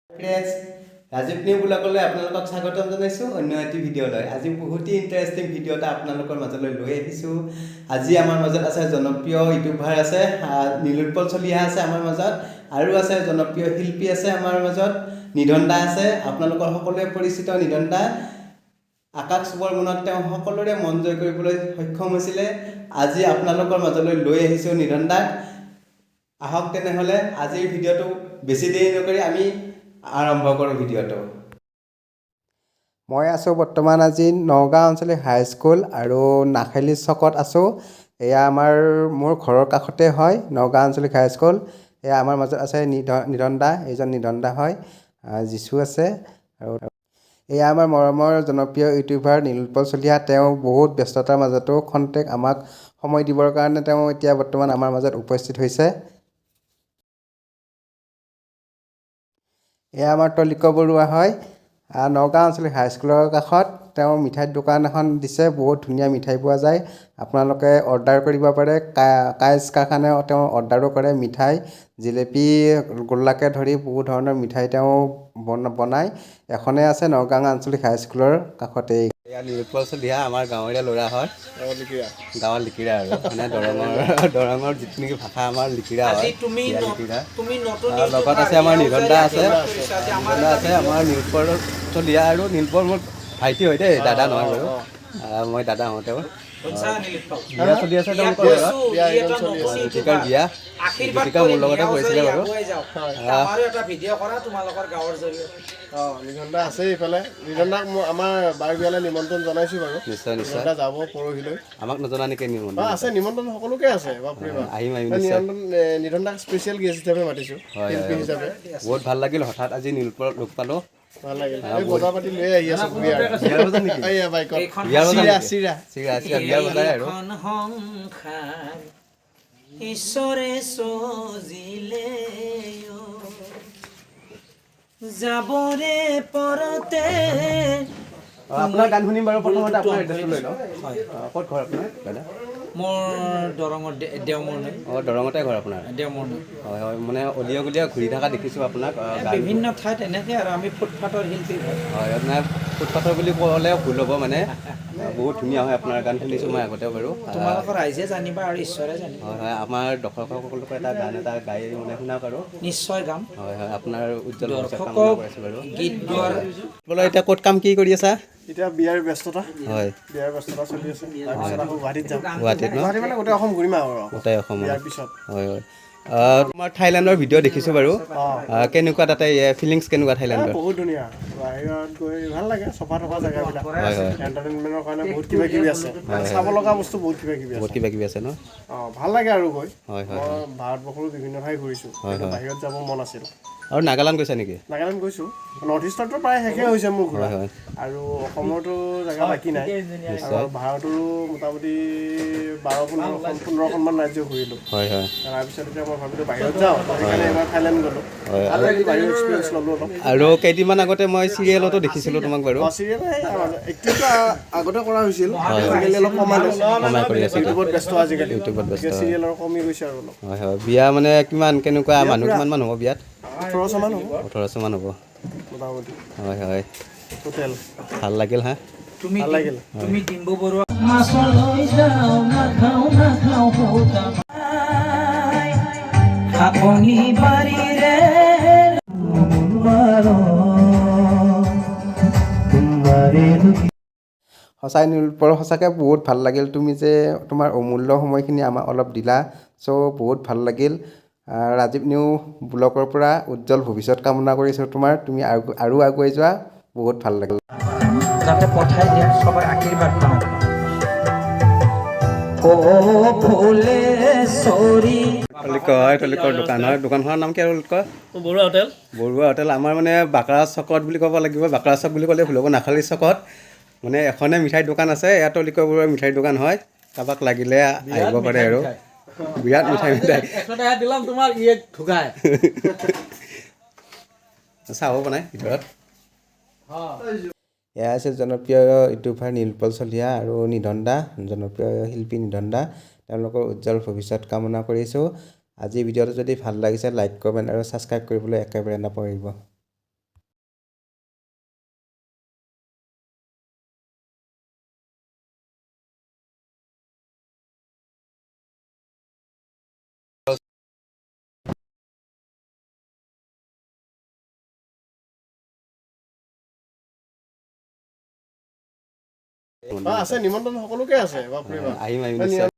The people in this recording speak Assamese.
ফ্ৰেণ্ডছ ৰাজীৱ নিউ ব্লগলৈ আপোনালোকক স্বাগতম জনাইছোঁ অন্য এটি ভিডিঅ'লৈ। আজি বহুতেই ইণ্টাৰেষ্টিং ভিডিঅ' এটা আপোনালোকৰ মাজলৈ লৈ আহিছোঁ। আজি আমাৰ মাজত আছে জনপ্ৰিয় ইউটিউবাৰ আছে নীলোৎপল চলিহা আছে আমাৰ মাজত, আৰু আছে জনপ্ৰিয় শিল্পী আছে আমাৰ মাজত, নিধন দা আছে। আপোনালোকৰ সকলোৱে পৰিচিত নিধন দা। আকাশ চুবৰ মনত তেওঁ সকলোৰে মন জয় কৰিবলৈ সক্ষম হৈছিলে। আজি আপোনালোকৰ মাজলৈ লৈ আহিছোঁ নিধন দাক। আহক তেনেহ'লে আজিৰ ভিডিঅ'টো বেছি দেৰি নকৰি আমি আৰম্ভ কৰোঁ ভিডিঅ'টো। মই আছোঁ বৰ্তমান আজি নগাঁও আঞ্চলিক হাইস্কুল আৰু নাখেলি চকত আছোঁ। এয়া মোৰ ঘৰৰ কাষতে হয় নগাঁও আঞ্চলিক হাইস্কুল। এয়া আমাৰ মাজত আছে নিধন দা, এইজন নিধন দা হয়। যিচু আছে আৰু এয়া আমাৰ মৰমৰ জনপ্ৰিয় ইউটিউবাৰ নীলোৎপল চলিহা। তেওঁ বহুত ব্যস্ততাৰ মাজতো খন্তেক আমাক সময় দিবৰ কাৰণে তেওঁ এতিয়া বৰ্তমান আমাৰ মাজত উপস্থিত হৈছে। এয়া আমাৰ তলিক বৰুৱা হয়, নগাঁও আঞ্চলিক হাইস্কুলৰ কাষত। তেওঁ মিঠাইৰ দোকান এখন দিছে, বহুত ধুনীয়া মিঠাই পোৱা যায়। আপোনালোকে অৰ্ডাৰ কৰিব পাৰে। কাইজ কাৰখানাই তেওঁ অৰ্ডাৰো কৰে মিঠাই, জিলেপি, গোল্লাকে ধৰি বহুত ধৰণৰ মিঠাই তেওঁ বনায়। এখনে আছে নগাঁও আঞ্চলিক হাইস্কুলৰ কাষতে। এয়া নীলোৎপল চলিহা আমাৰ গাঁৱৰে ল'ৰা হয়, গাঁৱৰ লিকিৰা আৰু মানে দৰঙৰ যিটো নেকি ভাষা আমাৰ লিকিৰা হয়, লিকিৰা। লগত আছে আমাৰ নিধন দা আছে, আমাৰ নীলোৎপল চলিহা। আৰু নীলোৎপল মোৰ ভাইটি হয় দেই, দাদা নহয় বাৰু। মই দাদা হওঁ তেওঁৰ। বিয়া চলি আছে তেওঁলোকৰ ঘৰত, জ্যোতিকাৰ বিয়া। জ্যোতিকা মোৰ লগতে পঢ়িছিলে বাৰু। নিধন দা আছে এইফালে। নিধন দাক আমাৰ বাৰ বিয়ালৈ নিমন্ত্ৰণ জনাইছোঁ বাৰু। নিশ্চয় নিশ্চয় যাব পৰহিলৈ। আমাক নজনা নেকি নিমন্ত্ৰণ? আছে নিমন্ত্ৰণ সকলোকে আছে। আহিম নিশ্চয়। নিধন দাক স্পেচিয়েল গেষ্ট হিচাপে মাতিছোঁ, শিল্পী হিচাপে। বহুত ভাল লাগিল হঠাৎ আজি নীলোৎপলক লগ পালোঁ। ভাল লাগিল। বজাৰ পাতি লৈ আহি আছোঁ বিয়াৰ বজাৰ নেকি? বিয়াৰ বজাৰ আৰু ঈশ্বৰে সজিলে যাবৰে পৰতে। আপোনাৰ গান শুনিম বাৰু। প্ৰথমতে আপোনাৰ এড্ৰেছটো লৈ লওঁ। ক'ত ঘৰ আপোনাৰ দাদা? মোৰ দৰঙৰ দেওমুৰ। দৰঙতে ঘৰ আপোনাৰ? দেওমুৰ। হয় হয়, মানে অলিয়া গলিয়া ঘূৰি থকা দেখিছোঁ আপোনাক। বিভিন্ন ঠাইত এনেকৈ আৰু আমি ফুটপাথৰ শিল্পী হয়। হয়, আপোনাৰ ফুটপাথৰ বুলি ক'লে ভুল হ'ব, মানে বহুত ধুনীয়া হয় আপোনাৰ গান শুনিছোঁ মই আগতেও বাৰু। তোমালোকৰ ৰাইজে জানিবা আৰু ঈশ্বৰে জানিবা। হয় হয়, আমাৰ দৰ্শকসকলকো এটা গান এটা গাই মানে শুনাওক আৰু। নিশ্চয় গাম। হয় হয়, আপোনাৰ উজ্জ্বল ভৱিষ্যত কামনা দৰ্শকক কৰিছোঁ বাৰু। গীত গোৱাৰ বোলে এতিয়া ক'ত কাম কি কৰি আছা? এতিয়া বিয়াৰ ব্যস্ততা। হয়, বিয়াৰ ব্যস্ততা চলি আছে। তাৰপিছত আকৌ গুৱাহাটীত যাম। গুৱাহাটীত ন? গুৱাহাটী মানে গোটেই অসম ঘূৰিম আৰু গোটেই অসম। বিয়াৰ পিছত। হয় হয়, তোমাৰ থাইলেণ্ডৰ ভিডিঅ' দেখিছোঁ বাৰু। কেনেকুৱা তাতে ফিলিংছ কেনেকুৱা থাইলেণ্ডৰ? বহুত ধুনীয়া। বাহিৰত গৈ ভাল লাগে, চফা থকা জেগাবিলাক। হয় হয়, এণ্টাৰটেইনমেণ্টৰ কাৰণে বহুত কিবা কিবি আছে, চাব লগা বস্তু বহুত কিবা কিবি আছে। বহুত কিবা কিবি আছে ন? ভাল লাগে আৰু গৈ। হয় হয়, মই ভাৰতবৰ্ষৰো বিভিন্ন ঠাই ঘূৰিছোঁ, কিন্তু বাহিৰত যাব মন আছিল। আৰু নাগালেণ্ড গৈছা নেকি? নাগালেণ্ড গৈছোঁ। নৰ্থ ইষ্টৰতো প্ৰায় শেষে হৈছে মোৰ ঘূৰা। হয় হয়, আৰু অসমৰতো জেগা বাকী নাই। আৰু ভাৰতৰো মোটামুটি 12-15খনমান ৰাজ্য ঘূৰিলোঁ। হয় হয়, তাৰপিছত এতিয়া মই ভাবিলোঁ বাহিৰত যাওঁ, সেইকাৰণে এবাৰ থাইলেণ্ড গ'লোঁ। বাহিৰৰ এক্সপিৰিয়েঞ্চ ল'লোঁ অলপ। আৰু কেইদিনমান আগতে মই চিৰিয়েলতো দেখিছিলোঁ তোমাক বাৰু। চিৰিয়েল এক্টিংটো আগতে কৰা হৈছিল, আজিকালি অলপ কমাই কৰি আছে। ইউটিউবত ব্যস্ত আজিকালি। ইউটিউবত ব্যস্ত। চিৰিয়েলৰ কমি গৈছে আৰু অলপ। হয় হয়, বিয়া মানে কেনেকুৱা মানুহ কিমান মান হ'ব বিয়াত? 1800 মান হ'ব 1800 মান হ'ব মোটামুটি হয় হয়, টোটেল। ভাল লাগিল হা? ভাল লাগিল। তুমি ডিম্বু বৰুৱা সঁচাই নীলোৎপল, সঁচাকৈ বহুত ভাল লাগিল। তুমি যে তোমাৰ অমূল্য সময়খিনি আমাক অলপ দিলা, চ' বহুত ভাল লাগিল। ৰাজীৱ নিউ ব্লগৰ পৰা উজ্জ্বল ভৱিষ্যত কামনা কৰিছোঁ তোমাৰ। তুমি আৰু আগুৱাই যোৱা, বহুত ভাল লাগিল। যাতে পঠাই দিয়া, সবাৰ আশীৰ্বাদ পাওঁ। তলিকৰ দোকান হয়। দোকানখনৰ নাম কি আৰু কয়? বৰুৱা হোটেল। বৰুৱা হোটেল। আমাৰ মানে বাকৰা চকত বুলি ক'ব লাগিব। বাকৰা চক বুলি ক'লে ভুল হ'ব, নাখালী চকত মানে এখনে মিঠাইৰ দোকান আছে। এয়া তলিকৰ বৰুৱাৰ মিঠাইৰ দোকান হয়। কাৰোবাক লাগিলে আহিব পাৰে আৰু। বিৰাট মিঠাই দিলাম তোমাৰ ঢুকাই চাহো বনাই ভিতৰত। এয়া আছে জনপ্ৰিয় ইউটিউবাৰ নীলোৎপল চলিহা আৰু নিধন দা, জনপ্ৰিয় শিল্পী নিধন দা। তেওঁলোকৰ উজ্জ্বল ভৱিষ্যত কামনা কৰিছোঁ। আজি ভিডিঅ'টো যদি ভাল লাগিছে লাইক, কমেণ্ট আৰু ছাবস্ক্ৰাইব কৰিবলৈ একেবাৰে নাপাহৰিব। আছে নিমন্ত্ৰণ সকলোকে আছে বাপৰে বাপ আহিম নিশ্চয়